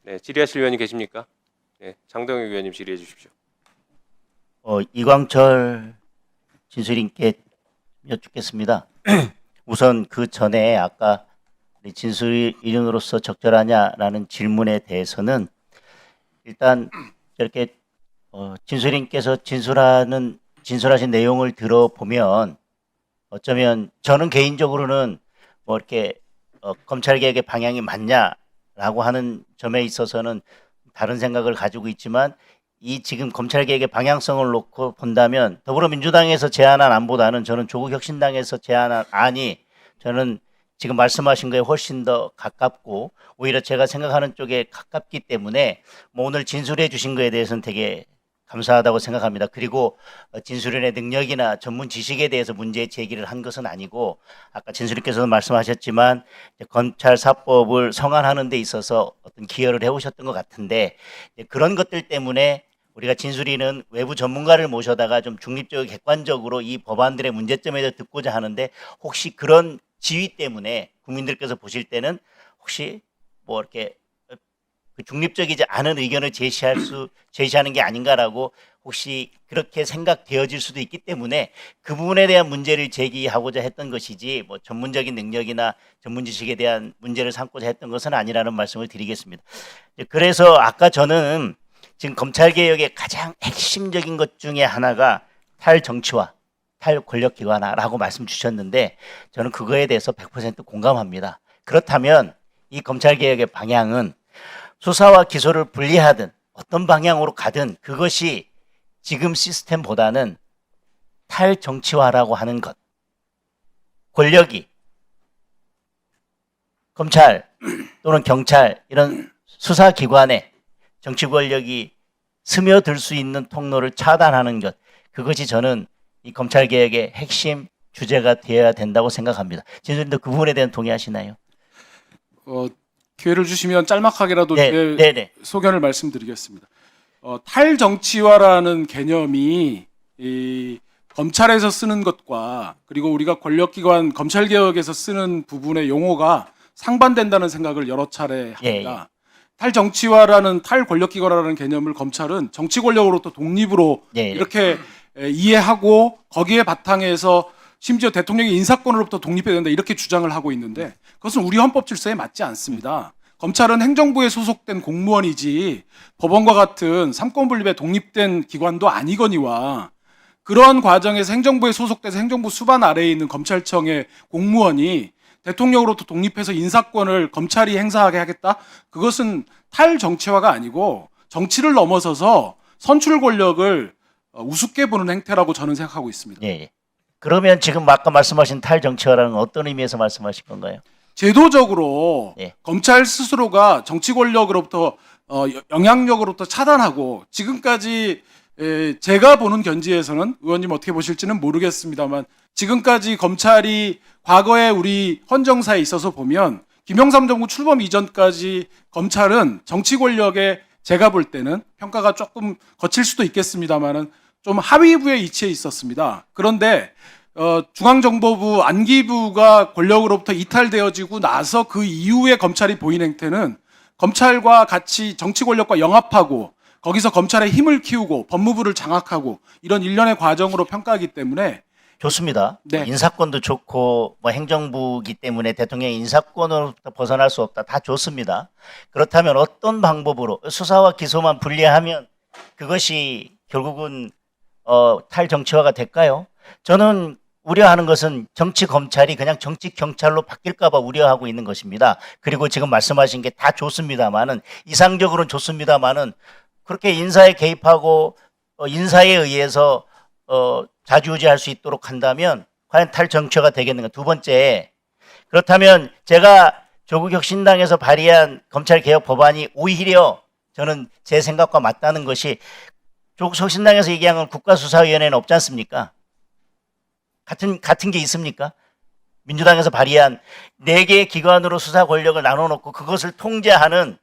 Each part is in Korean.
네, 질의하실 의원이 계십니까? 네, 장동혁 의원님 질의해 주십시오. 이광철 진술인께 여쭙겠습니다. 우선 그 전에 아까 진술인으로서 적절하냐라는 질문에 대해서는 일단 저렇게 진술인께서 진술하신 내용을 들어보면 어쩌면 저는 개인적으로는 뭐 이렇게 검찰개혁의 방향이 맞냐라고 하는 점에 있어서는 다른 생각을 가지고 있지만 이 지금 검찰개혁의 방향성을 놓고 본다면 더불어민주당에서 제안한 안보다는 저는 조국혁신당에서 제안한 안이 저는 지금 말씀하신 거에 훨씬 더 가깝고 오히려 제가 생각하는 쪽에 가깝기 때문에 뭐 오늘 진술해 주신 거에 대해서는 되게 감사하다고 생각합니다. 그리고 진술인의 능력이나 전문 지식에 대해서 문제 제기를 한 것은 아니고 아까 진술인께서도 말씀하셨지만 검찰사법을 성안하는 데 있어서 어떤 기여를 해오셨던 것 같은데 그런 것들 때문에 우리가 진술인은 외부 전문가를 모셔다가 좀 중립적이고 객관적으로 이 법안들의 문제점에 대해서 듣고자 하는데 혹시 그런 지위 때문에 국민들께서 보실 때는 혹시 뭐 이렇게 그 중립적이지 않은 의견을 제시하는 게 아닌가라고 혹시 그렇게 생각되어질 수도 있기 때문에 그 부분에 대한 문제를 제기하고자 했던 것이지 뭐 전문적인 능력이나 전문 지식에 대한 문제를 삼고자 했던 것은 아니라는 말씀을 드리겠습니다. 그래서 아까 저는 지금 검찰개혁의 가장 핵심적인 것 중에 하나가 탈정치화, 탈권력기관화라고 말씀 주셨는데 저는 그거에 대해서 100% 공감합니다. 그렇다면 이 검찰개혁의 방향은 수사와 기소를 분리하든 어떤 방향으로 가든 그것이 지금 시스템보다는 탈정치화라고 하는 것. 권력이 검찰 또는 경찰 이런 수사기관에 정치 권력이 스며들 수 있는 통로를 차단하는 것. 그것이 저는 이 검찰개혁의 핵심 주제가 되어야 된다고 생각합니다. 진수님도 그 부분에 대한 동의하시나요? 기회를 주시면 짤막하게라도 네, 제 네네. 소견을 말씀드리겠습니다. 탈정치화라는 개념이 이 검찰에서 쓰는 것과 그리고 우리가 권력기관 검찰개혁에서 쓰는 부분의 용어가 상반된다는 생각을 여러 차례 합니다. 탈정치화라는 탈권력기관이라는 개념을 검찰은 정치 권력으로부터 독립으로 이렇게 이해하고 거기에 바탕에서 심지어 대통령의 인사권으로부터 독립해야 된다 이렇게 주장을 하고 있는데 그것은 우리 헌법 질서에 맞지 않습니다. 검찰은 행정부에 소속된 공무원이지 법원과 같은 삼권분립에 독립된 기관도 아니거니와 그러한 과정에서 행정부에 소속돼서 행정부 수반 아래에 있는 검찰청의 공무원이 대통령으로부터 독립해서 인사권을 검찰이 행사하게 하겠다? 그것은 탈정치화가 아니고 정치를 넘어서서 선출 권력을 우습게 보는 행태라고 저는 생각하고 있습니다. 예. 그러면 지금 아까 말씀하신 탈정치화라는 건 어떤 의미에서 말씀하신 건가요? 제도적으로 검찰 스스로가 정치 권력으로부터 영향력으로부터 차단하고 지금까지 제가 보는 견지에서는 의원님 어떻게 보실지는 모르겠습니다만 지금까지 검찰이 과거에 우리 헌정사에 있어서 보면 김영삼 정부 출범 이전까지 검찰은 정치 권력에 제가 볼 때는 평가가 조금 거칠 수도 있겠습니다만은 좀 하위부에 위치해 있었습니다. 그런데 중앙정보부 안기부가 권력으로부터 이탈되어지고 나서 그 이후에 검찰이 보인 행태는 검찰과 같이 정치 권력과 영합하고 거기서 검찰의 힘을 키우고 법무부를 장악하고 이런 일련의 과정으로 평가하기 때문에 좋습니다. 네. 인사권도 좋고 뭐 행정부기 때문에 대통령의 인사권으로부터 벗어날 수 없다. 다 좋습니다. 그렇다면 어떤 방법으로 수사와 기소만 분리하면 그것이 결국은 탈정치화가 될까요? 저는 우려하는 것은 정치 검찰이 그냥 정치 경찰로 바뀔까 봐 우려하고 있는 것입니다. 그리고 지금 말씀하신 게 다 좋습니다만은 이상적으로는 좋습니다만은 그렇게 인사에 개입하고 인사에 의해서 좌지우지할 수 있도록 한다면 과연 탈정치화가 되겠는가? 두 번째, 그렇다면 제가 조국혁신당에서 발의한 검찰개혁 법안이 오히려 저는 제 생각과 맞다는 것이 조국혁신당에서 얘기한 건 국가수사위원회는 없지 않습니까? 같은 게 있습니까? 민주당에서 발의한 4개의 기관으로 수사 권력을 나눠놓고 그것을 통제하는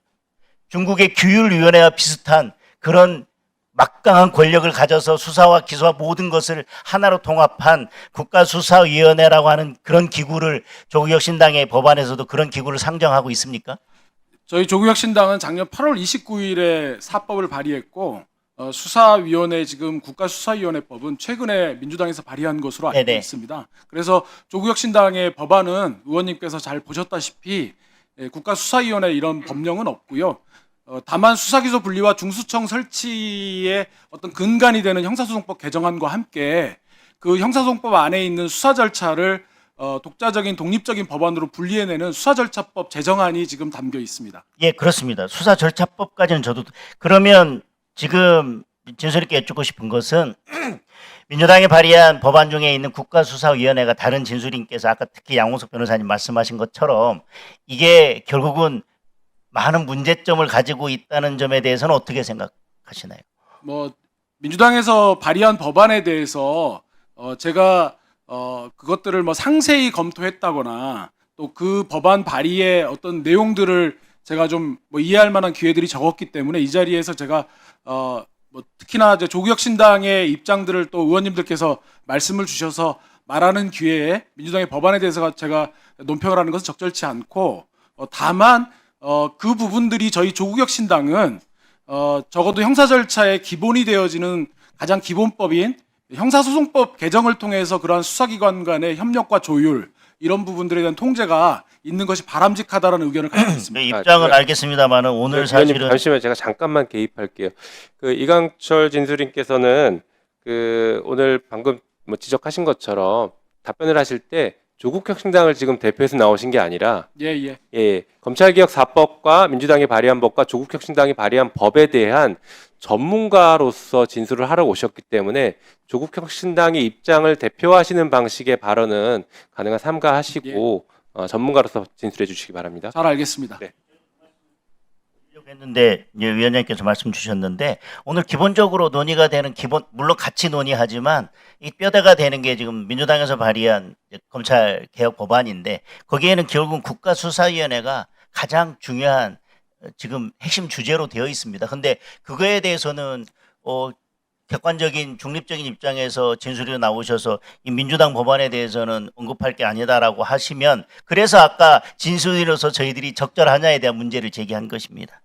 중국의 규율위원회와 비슷한 그런 막강한 권력을 가져서 수사와 기소와 모든 것을 하나로 통합한 국가수사위원회라고 하는 그런 기구를 조국혁신당의 법안에서도 그런 기구를 상정하고 있습니까? 저희 조국혁신당은 작년 8월 29일에 사법을 발의했고 수사위원회 지금 국가수사위원회법은 최근에 민주당에서 발의한 것으로 알고 네네. 있습니다. 그래서 조국혁신당의 법안은 의원님께서 잘 보셨다시피 국가수사위원회 이런 법령은 없고요. 다만 수사기소 분리와 중수청 설치의 어떤 근간이 되는 형사소송법 개정안과 함께 그 형사소송법 안에 있는 수사 절차를 독자적인 독립적인 법안으로 분리해내는 수사절차법 제정안이 지금 담겨 있습니다. 예, 그렇습니다. 수사 절차법까지는 저도 그러면 지금 진솔 있게 여쭙고 싶은 것은 민주당이 발의한 법안 중에 있는 국가수사위원회가 다른 진술인께서 아까 특히 양홍석 변호사님 말씀하신 것처럼 이게 결국은 많은 문제점을 가지고 있다는 점에 대해서는 어떻게 생각하시나요? 뭐 민주당에서 발의한 법안에 대해서 제가 그것들을 뭐 상세히 검토했다거나 또 그 법안 발의의 어떤 내용들을 제가 좀 뭐 이해할 만한 기회들이 적었기 때문에 이 자리에서 제가 뭐 특히나 이제 조국혁신당의 입장들을 또 의원님들께서 말씀을 주셔서 말하는 기회에 민주당의 법안에 대해서 제가 논평을 하는 것은 적절치 않고 다만 그 부분들이 저희 조국혁신당은 적어도 형사 절차의 기본이 되어지는 가장 기본법인 형사소송법 개정을 통해서 그러한 수사기관 간의 협력과 조율 이런 부분들에 대한 통제가 있는 것이 바람직하다라는 의견을 가지고 있습니다. 입장은 알겠습니다만은 오늘 의원님 사실은 잠시만 제가 잠깐만 개입할게요. 그 이강철 진술인께서는 그 오늘 방금 뭐 지적하신 것처럼 답변을 하실 때 조국혁신당을 지금 대표해서 나오신 게 아니라 예. 검찰개혁 4법과 민주당이 발의한 법과 조국혁신당이 발의한 법에 대한 전문가로서 진술을 하러 오셨기 때문에 조국혁신당의 입장을 대표하시는 방식의 발언은 가능한 삼가하시고 전문가로서 진술해 주시기 바랍니다. 잘 알겠습니다. 네. 했는데 이제 위원장님께서 말씀 주셨는데 오늘 기본적으로 논의가 되는 물론 같이 논의하지만 이 뼈대가 되는 게 지금 민주당에서 발의한 검찰 개혁 법안인데 거기에는 결국은 국가수사위원회가 가장 중요한 지금 핵심 주제로 되어 있습니다. 근데 그거에 대해서는 객관적인 중립적인 입장에서 진술이 나오셔서 이 민주당 법안에 대해서는 언급할 게 아니다라고 하시면 그래서 아까 진술이로서 저희들이 적절하냐에 대한 문제를 제기한 것입니다.